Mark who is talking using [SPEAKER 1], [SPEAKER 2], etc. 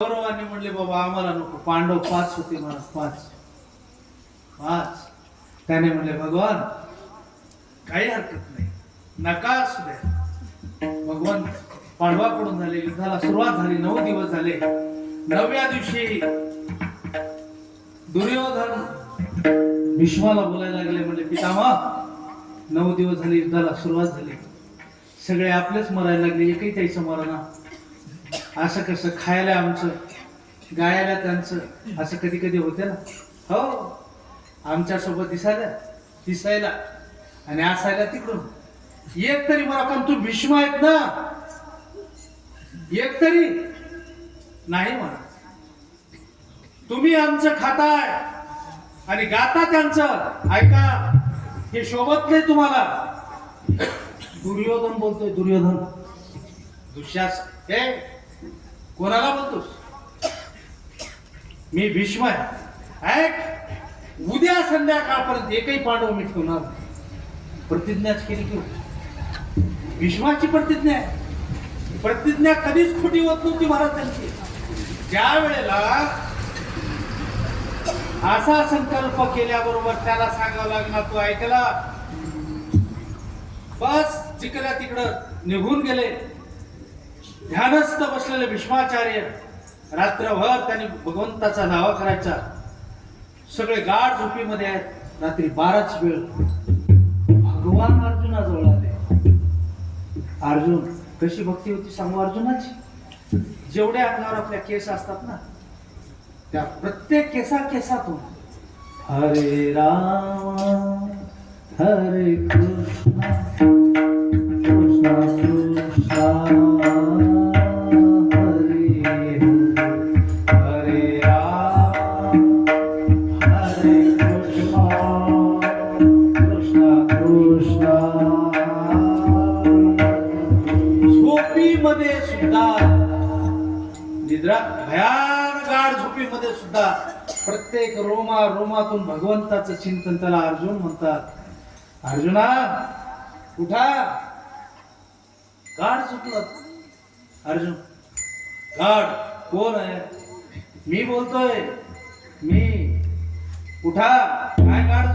[SPEAKER 1] कौरवांनी म्हणले बाबा आम्हाला नको, पांडव 5 होते महाराज, 5. त्याने म्हणले भगवान काही हरकत नाही, नका असू द्या. भगवान पांडवाकडून झाले, युद्धाला सुरुवात झाली. 9 दिवस झाले. 9व्या दिवशी दुर्योधन भीष्माला बोलायला लागले, म्हणले पितामह 9 दिवस झाले, युद्धाला सुरुवात झाली, सगळे आपलेच मरायला लागले, एकही त्याचं मरणा. असं कसं? खायला आमचं, गायला त्यांचं, असं कधी कधी होते ना. हो, आमच्या सोबत दिसायला आणि असायला तिकडून. एक तरी मला कारण तू भीष्म आहेत ना, एक तरी नाही म्हणा. तुम्ही आमचं खाताय आणि गाता त्यांचं, ऐका हे शोभत नाही तुम्हाला. दुर्योधन बोलतोय, दुर्योधन. दुःशासन हे कोणाला बोलतोस? मी भीष्म आहे. ऐक, उद्या संध्याकाळपर्यंत एकही पांडव मी ठेवणार. प्रतिज्ञाच केली की भीष्माची प्रतिज्ञा आहे. प्रतिज्ञा कधीच खोटी होत नव्हती महाराजांची. ज्या वेळेला असा संकल्प केल्याबरोबर त्याला सांगावं लागणार, तो ऐकला, बस जिकडे तिकडं निघून गेले. ध्यानस्थ बसलेले भीष्माचार्य रात्रभर त्यांनी भगवंताचा धावा करायचा. सगळे गाढ झोपीमध्ये आहेत. रात्री 12ची वेळ भगवान अर्जुनाजवळ आले. अर्जुन, कशी भक्ती होती सांगू अर्जुनाची. जेवढे अंगावर आपल्या केस असतात ना, त्या प्रत्येक केसातून हरे राम हरे कृष्ण कृष्ण कृष्ण मध्ये सुद्धा, निद्रा भयान गाढ झोपीमध्ये सुद्धा प्रत्येक रोमातून भगवंताचं चिंतन. त्याला अर्जुन म्हणतात. अर्जुना उठा, गाढ झोपला. अर्जुन, गाढ कोण आहे? मी बोलतोय, मी. उठा, काय गाढ